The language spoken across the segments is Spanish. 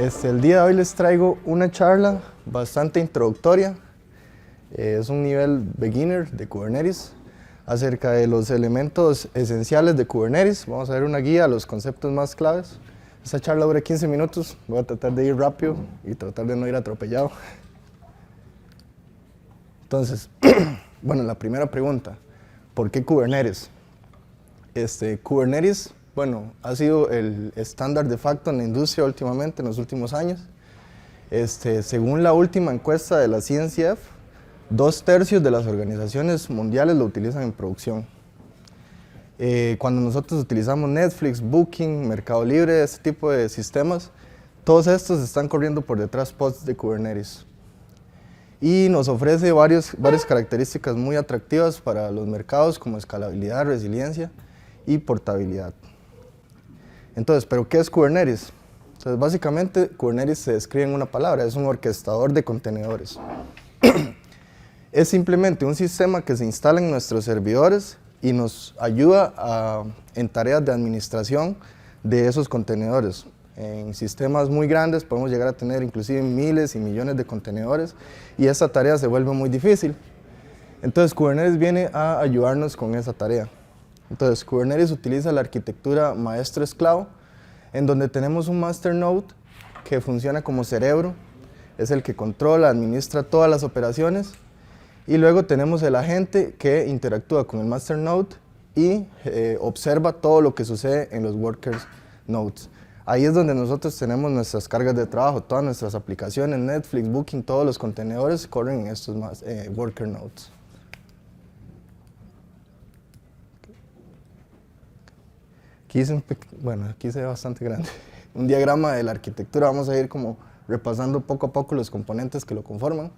El día de hoy les traigo una charla bastante introductoria, es un nivel beginner de Kubernetes, acerca de los elementos esenciales de Kubernetes. Vamos a ver una guía a los conceptos más claves. Esta charla dura 15 minutos, voy a tratar de ir rápido y tratar de no ir atropellado. Entonces, bueno, la primera pregunta, ¿por qué Kubernetes? Kubernetes, bueno, ha sido el estándar de facto en la industria últimamente, en los últimos años. Según la última encuesta de la CNCF, 2/3 de las organizaciones mundiales lo utilizan en producción. Cuando nosotros utilizamos Netflix, Booking, Mercado Libre, este tipo de sistemas, todos estos están corriendo por detrás pods de Kubernetes. Y nos ofrece varias características muy atractivas para los mercados, como escalabilidad, resiliencia y portabilidad. Entonces, ¿pero qué es Kubernetes? Entonces, básicamente, Kubernetes se describe en una palabra, es un orquestador de contenedores. Es simplemente un sistema que se instala en nuestros servidores y nos ayuda en tareas de administración de esos contenedores. En sistemas muy grandes podemos llegar a tener inclusive miles y millones de contenedores y esa tarea se vuelve muy difícil. Entonces, Kubernetes viene a ayudarnos con esa tarea. Entonces, Kubernetes utiliza la arquitectura maestro-esclavo, en donde tenemos un master node que funciona como cerebro, es el que controla, administra todas las operaciones, y luego tenemos el agente que interactúa con el master node y observa todo lo que sucede en los workers nodes. Ahí es donde nosotros tenemos nuestras cargas de trabajo, todas nuestras aplicaciones, Netflix, Booking, todos los contenedores corren en estos worker nodes. Aquí se ve bastante grande. Un diagrama de la arquitectura, vamos a ir como repasando poco a poco los componentes que lo conforman.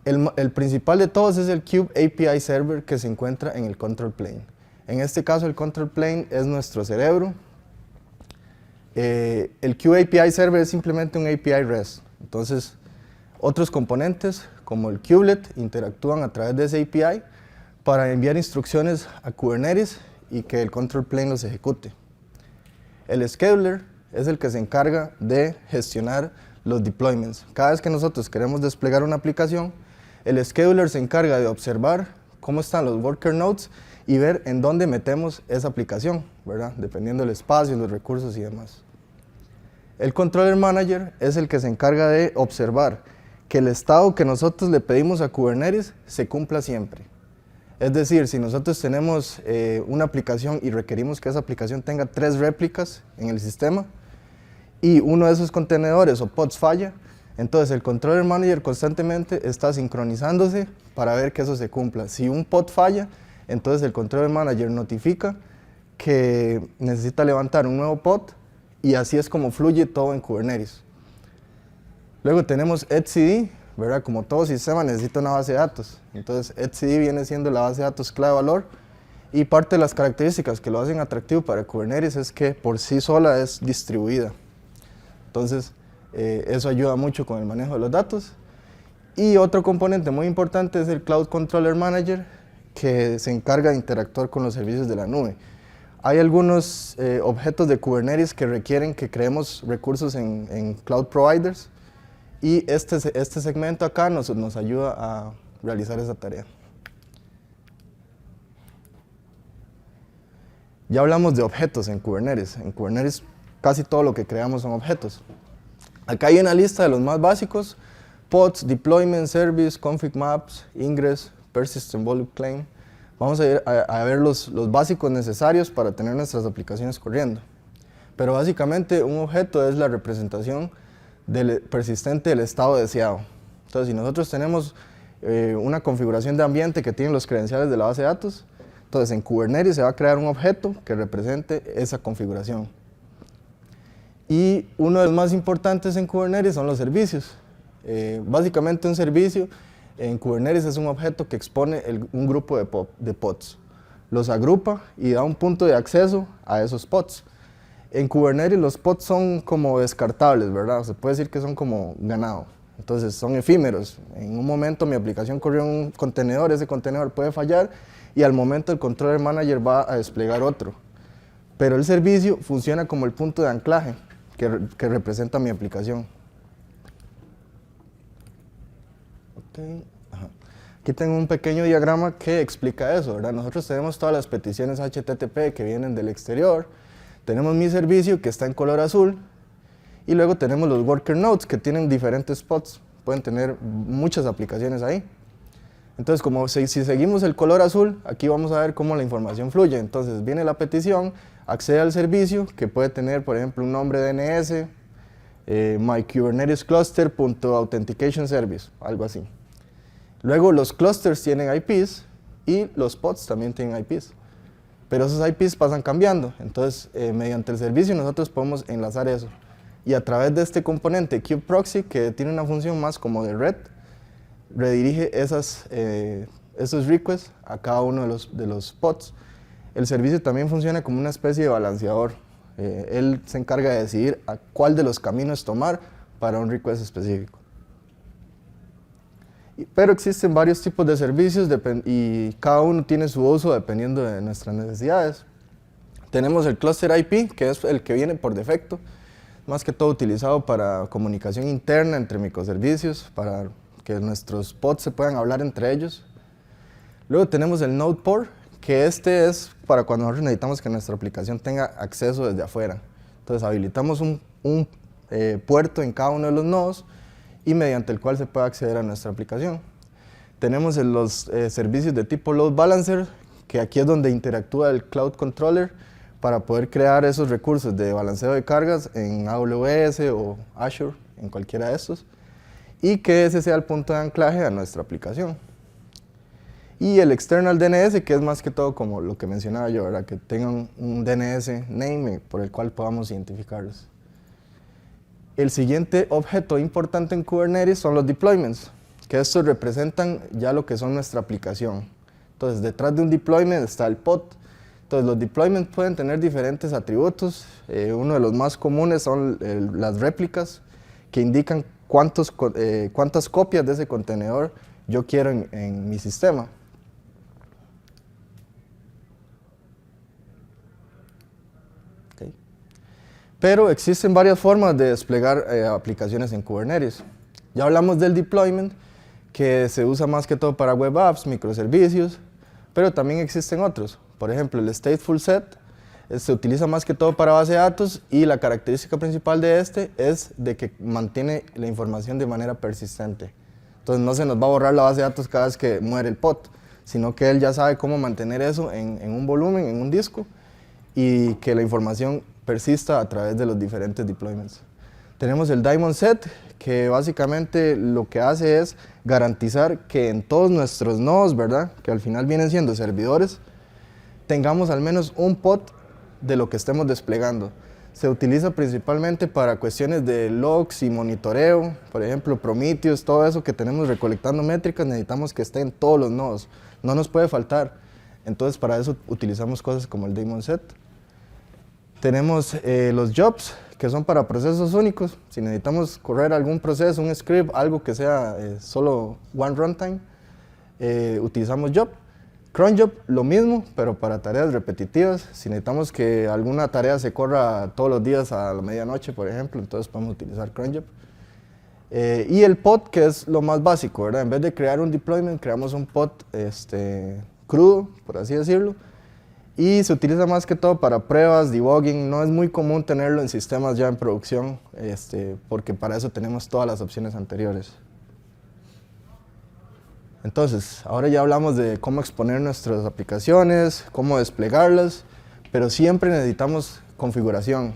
El principal de todos es el Kube API Server que se encuentra en el control plane. En este caso el control plane es nuestro cerebro. El Kube API Server es simplemente un API REST. Entonces, otros componentes como el kubelet interactúan a través de ese API para enviar instrucciones a Kubernetes y que el control plane los ejecute. El scheduler es el que se encarga de gestionar los deployments. Cada vez que nosotros queremos desplegar una aplicación, el scheduler se encarga de observar cómo están los worker nodes y ver en dónde metemos esa aplicación, ¿verdad? Dependiendo del espacio, los recursos y demás. El controller manager es el que se encarga de observar que el estado que nosotros le pedimos a Kubernetes se cumpla siempre. Es decir, si nosotros tenemos una aplicación y requerimos que esa aplicación tenga 3 réplicas en el sistema y uno de esos contenedores o pods falla, entonces el controller manager constantemente está sincronizándose para ver que eso se cumpla. Si un pod falla, entonces el controller manager notifica que necesita levantar un nuevo pod y así es como fluye todo en Kubernetes. Luego tenemos etcd, ¿verdad? Como todo sistema necesita una base de datos. Entonces etcd viene siendo la base de datos clave valor y parte de las características que lo hacen atractivo para Kubernetes es que por sí sola es distribuida. Entonces eso ayuda mucho con el manejo de los datos. Y otro componente muy importante es el Cloud Controller Manager, que se encarga de interactuar con los servicios de la nube. Hay algunos objetos de Kubernetes que requieren que creemos recursos en cloud providers y este segmento acá nos ayuda a realizar esa tarea. Ya hablamos de objetos en Kubernetes. En Kubernetes casi todo lo que creamos son objetos. Acá hay una lista de los más básicos: pods, deployment, service, config maps, ingress, persistent volume claim. Vamos a ir a ver los básicos necesarios para tener nuestras aplicaciones corriendo. Pero básicamente un objeto es la representación persistente del estado deseado. Entonces, si nosotros tenemos una configuración de ambiente que tiene los credenciales de la base de datos, entonces en Kubernetes se va a crear un objeto que represente esa configuración. Y uno de los más importantes en Kubernetes son los servicios. Básicamente un servicio en Kubernetes es un objeto que expone un grupo de pods. Los agrupa y da un punto de acceso a esos pods. En Kubernetes los pods son como descartables, ¿verdad? Se puede decir que son como ganado. Entonces son efímeros. En un momento mi aplicación corrió en un contenedor, ese contenedor puede fallar y al momento el controller manager va a desplegar otro. Pero el servicio funciona como el punto de anclaje. que representa mi aplicación. Okay. Ajá. Aquí tengo un pequeño diagrama que explica eso, ¿verdad? Nosotros tenemos todas las peticiones HTTP que vienen del exterior, tenemos mi servicio que está en color azul, y luego tenemos los worker nodes que tienen diferentes spots, pueden tener muchas aplicaciones ahí. Entonces, como si seguimos el color azul, aquí vamos a ver cómo la información fluye. Entonces, viene la petición, accede al servicio, que puede tener, por ejemplo, un nombre DNS, myKubernetesCluster.authenticationService, algo así. Luego, los clusters tienen IPs y los pods también tienen IPs. Pero esos IPs pasan cambiando. Entonces, mediante el servicio nosotros podemos enlazar eso. Y a través de este componente kubeproxy, que tiene una función más como de red, redirige esos requests a cada uno de los pods. El servicio también funciona como una especie de balanceador. Él se encarga de decidir a cuál de los caminos tomar para un request específico. Pero existen varios tipos de servicios y cada uno tiene su uso dependiendo de nuestras necesidades. Tenemos el cluster IP, que es el que viene por defecto, más que todo utilizado para comunicación interna entre microservicios, para que nuestros pods se puedan hablar entre ellos. Luego tenemos el Node Port, que este es para cuando nosotros necesitamos que nuestra aplicación tenga acceso desde afuera. Entonces habilitamos un puerto en cada uno de los nodos y mediante el cual se puede acceder a nuestra aplicación. Tenemos los servicios de tipo Load Balancer, que aquí es donde interactúa el Cloud Controller para poder crear esos recursos de balanceo de cargas en AWS o Azure, en cualquiera de estos, y que ese sea el punto de anclaje a nuestra aplicación. Y el external DNS, que es más que todo como lo que mencionaba yo, ¿verdad? Que tengan un DNS name por el cual podamos identificarlos. El siguiente objeto importante en Kubernetes son los deployments, que estos representan ya lo que son nuestra aplicación. Entonces, detrás de un deployment está el pod. Entonces, los deployments pueden tener diferentes atributos. Uno de los más comunes son las réplicas, que indican cuántas copias de ese contenedor yo quiero en mi sistema. Okay. Pero existen varias formas de desplegar aplicaciones en Kubernetes. Ya hablamos del deployment, que se usa más que todo para web apps, microservicios, pero también existen otros. Por ejemplo, el stateful set se utiliza más que todo para base de datos y la característica principal de este es de que mantiene la información de manera persistente. Entonces no se nos va a borrar la base de datos cada vez que muere el pod, sino que él ya sabe cómo mantener eso en un volumen, en un disco, y que la información persista a través de los diferentes deployments. Tenemos el daemon set, que básicamente lo que hace es garantizar que en todos nuestros nodos, ¿verdad?, que al final vienen siendo servidores, tengamos al menos un pod de lo que estemos desplegando. Se utiliza principalmente para cuestiones de logs y monitoreo, por ejemplo, Prometheus, todo eso que tenemos recolectando métricas, necesitamos que esté en todos los nodos, no nos puede faltar. Entonces, para eso utilizamos cosas como el daemon set. Tenemos los jobs, que son para procesos únicos. Si necesitamos correr algún proceso, un script, algo que sea solo one runtime, utilizamos job. Cron job, lo mismo, pero para tareas repetitivas. Si necesitamos que alguna tarea se corra todos los días a la medianoche, por ejemplo, entonces podemos utilizar cron job. Y el pod, que es lo más básico, ¿verdad? En vez de crear un deployment, creamos un pod crudo, por así decirlo, y se utiliza más que todo para pruebas, debugging. No es muy común tenerlo en sistemas ya en producción, porque para eso tenemos todas las opciones anteriores. Entonces, ahora ya hablamos de cómo exponer nuestras aplicaciones, cómo desplegarlas, pero siempre necesitamos configuración.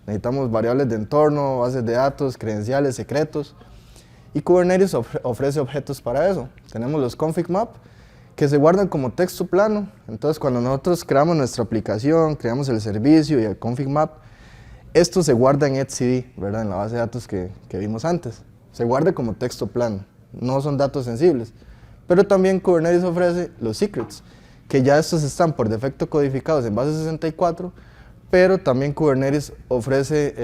Necesitamos variables de entorno, bases de datos, credenciales, secretos. Y Kubernetes ofrece objetos para eso. Tenemos los config map, que se guardan como texto plano. Entonces, cuando nosotros creamos nuestra aplicación, creamos el servicio y el config map, esto se guarda en etcd, ¿verdad?, en la base de datos que vimos antes. Se guarda como texto plano, no son datos sensibles. Pero también Kubernetes ofrece los secrets, que ya estos están por defecto codificados en base 64, pero también Kubernetes ofrece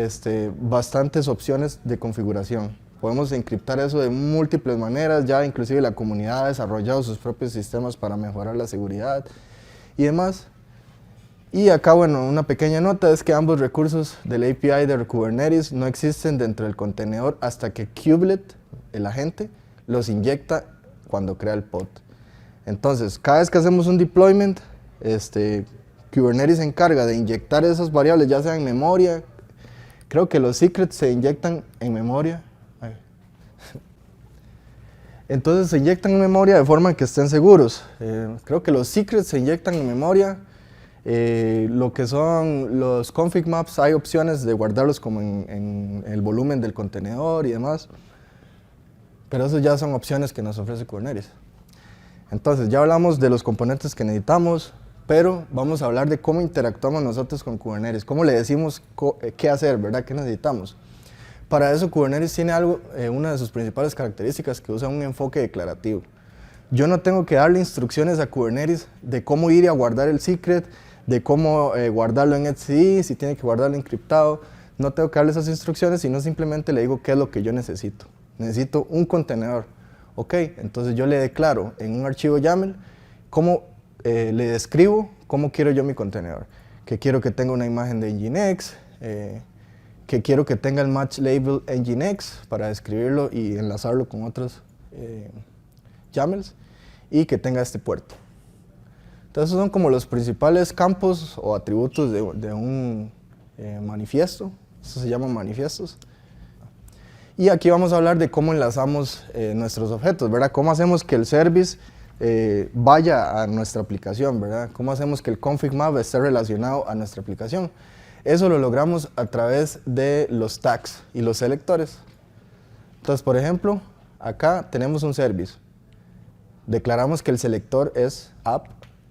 bastantes opciones de configuración. Podemos encriptar eso de múltiples maneras, ya inclusive la comunidad ha desarrollado sus propios sistemas para mejorar la seguridad y demás. Y acá, bueno, una pequeña nota es que ambos recursos del API de Kubernetes no existen dentro del contenedor hasta que Kubelet, el agente, los inyecta cuando crea el pod. Entonces, cada vez que hacemos un deployment, Kubernetes se encarga de inyectar esas variables, ya sea en memoria. Creo que los secrets se inyectan en memoria. Entonces se inyectan en memoria de forma que estén seguros. Creo que los secrets se inyectan en memoria. Lo que son los config maps, hay opciones de guardarlos como en el volumen del contenedor y demás. Pero eso ya son opciones que nos ofrece Kubernetes. Entonces ya hablamos de los componentes que necesitamos, pero vamos a hablar de cómo interactuamos nosotros con Kubernetes, cómo le decimos qué hacer, ¿verdad? ¿Qué necesitamos? Para eso Kubernetes tiene una de sus principales características, que usa un enfoque declarativo. Yo no tengo que darle instrucciones a Kubernetes de cómo ir a guardar el secret, de cómo guardarlo en etcd, si tiene que guardarlo encriptado. No tengo que darle esas instrucciones, sino simplemente le digo qué es lo que yo necesito. Necesito un contenedor. Ok, entonces yo le declaro en un archivo YAML cómo le describo cómo quiero yo mi contenedor. Que quiero que tenga una imagen de Nginx, que quiero que tenga el match label Nginx para describirlo y enlazarlo con otros YAMLs, y que tenga este puerto. Entonces esos son como los principales campos o atributos de un manifiesto. Eso se llama manifiestos. Y aquí vamos a hablar de cómo enlazamos nuestros objetos, ¿verdad? Cómo hacemos que el service vaya a nuestra aplicación, ¿verdad? Cómo hacemos que el config map esté relacionado a nuestra aplicación. Eso lo logramos a través de los tags y los selectores. Entonces, por ejemplo, acá tenemos un service. Declaramos que el selector es app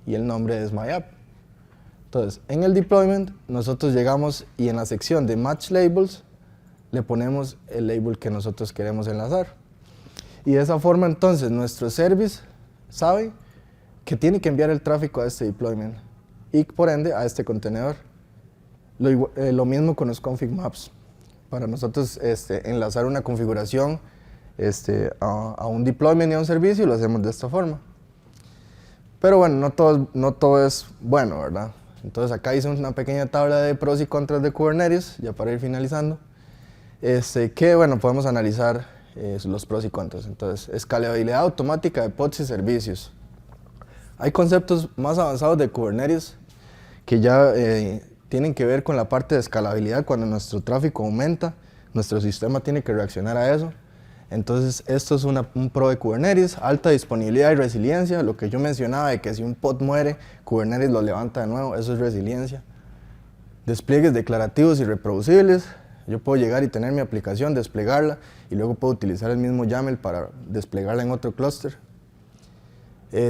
y el nombre es myapp. Entonces, en el deployment, nosotros llegamos y en la sección de match labels le ponemos el label que nosotros queremos enlazar. Y de esa forma, entonces, nuestro service sabe que tiene que enviar el tráfico a este deployment y, por ende, a este contenedor. Lo mismo con los config maps. Para nosotros enlazar una configuración a un deployment y a un servicio, lo hacemos de esta forma. Pero bueno, no todo es bueno, ¿verdad? Entonces acá hice una pequeña tabla de pros y contras de Kubernetes, ya para ir finalizando, que bueno, podemos analizar los pros y contras. Entonces, escalabilidad automática de pods y servicios. Hay conceptos más avanzados de Kubernetes que ya tienen que ver con la parte de escalabilidad. Cuando nuestro tráfico aumenta, nuestro sistema tiene que reaccionar a eso. Entonces, esto es un pro de Kubernetes, alta disponibilidad y resiliencia. Lo que yo mencionaba de que si un pod muere, Kubernetes lo levanta de nuevo, eso es resiliencia. Despliegues declarativos y reproducibles. Yo puedo llegar y tener mi aplicación, desplegarla, y luego puedo utilizar el mismo YAML para desplegarla en otro clúster.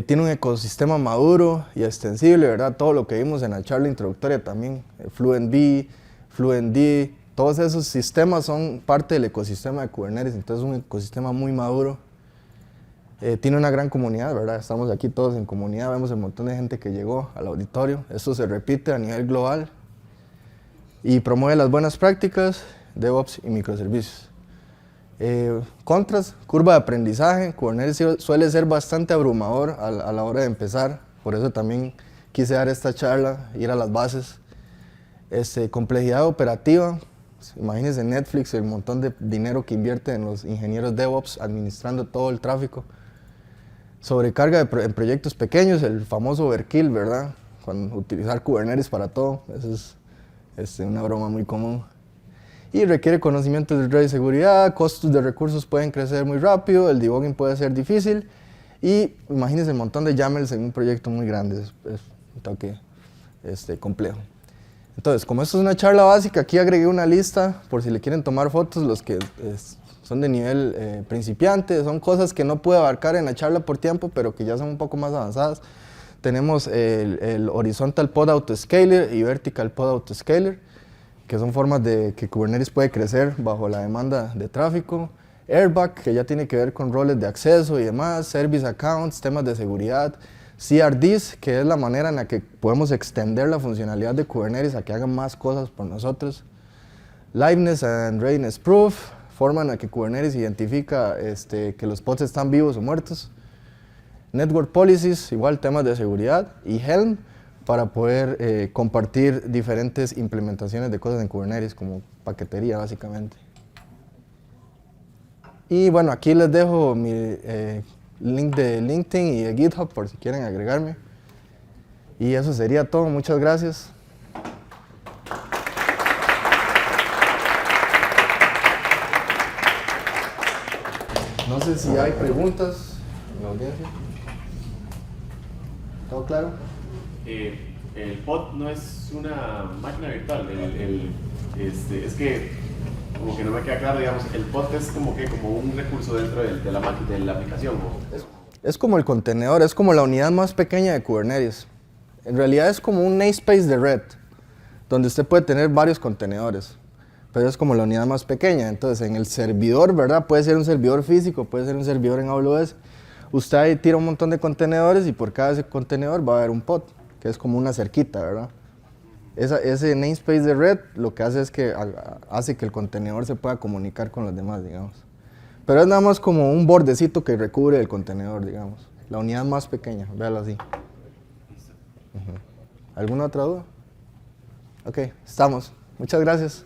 Tiene un ecosistema maduro y extensible, ¿verdad? Todo lo que vimos en la charla introductoria también, FluentD, FluentD, todos esos sistemas son parte del ecosistema de Kubernetes, entonces es un ecosistema muy maduro. Tiene una gran comunidad, ¿verdad? Estamos aquí todos en comunidad, vemos un montón de gente que llegó al auditorio, esto se repite a nivel global. Y promueve las buenas prácticas, DevOps y microservicios. Contras, curva de aprendizaje. Kubernetes suele ser bastante abrumador a la hora de empezar, por eso también quise dar esta charla, ir a las bases. Complejidad operativa, imagínense Netflix, el montón de dinero que invierte en los ingenieros DevOps administrando todo el tráfico. Sobrecarga en proyectos pequeños, el famoso overkill, ¿verdad? Cuando utilizar Kubernetes para todo, eso es una broma muy común. Y requiere conocimientos de red y seguridad, costos de recursos pueden crecer muy rápido, el debugging puede ser difícil, y imagínense un montón de YAMLs en un proyecto muy grande, es un toque complejo. Entonces, como esto es una charla básica, aquí agregué una lista por si le quieren tomar fotos, los que son de nivel principiante, son cosas que no pude abarcar en la charla por tiempo, pero que ya son un poco más avanzadas. Tenemos el Horizontal Pod Autoscaler y Vertical Pod Autoscaler, que son formas de que Kubernetes puede crecer bajo la demanda de tráfico. Airbag, que ya tiene que ver con roles de acceso y demás. Service Accounts, temas de seguridad. CRDs, que es la manera en la que podemos extender la funcionalidad de Kubernetes a que hagan más cosas por nosotros. Liveness and Readiness Proof, forma en la que Kubernetes identifica que los pods están vivos o muertos. Network Policies, igual temas de seguridad. Y Helm, para poder compartir diferentes implementaciones de cosas en Kubernetes, como paquetería básicamente. Y bueno, aquí les dejo mi link de LinkedIn y de GitHub por si quieren agregarme. Y eso sería todo. Muchas gracias. No sé si hay preguntas en la audiencia. ¿Todo claro? El pod no es una máquina virtual. Es que como que no me queda claro, digamos, el pod es como un recurso dentro de la máquina, de la aplicación. Es como el contenedor, es como la unidad más pequeña de Kubernetes. En realidad es como un namespace de red, donde usted puede tener varios contenedores, pero es como la unidad más pequeña. Entonces, en el servidor, ¿verdad? Puede ser un servidor físico, puede ser un servidor en AWS. Usted ahí tira un montón de contenedores y por cada ese contenedor va a haber un pod, que es como una cerquita, ¿verdad? Ese namespace de red lo que hace es que hace que el contenedor se pueda comunicar con los demás, digamos. Pero es nada más como un bordecito que recubre el contenedor, digamos. La unidad más pequeña, véalo así. ¿Alguna otra duda? Ok, estamos. Muchas gracias.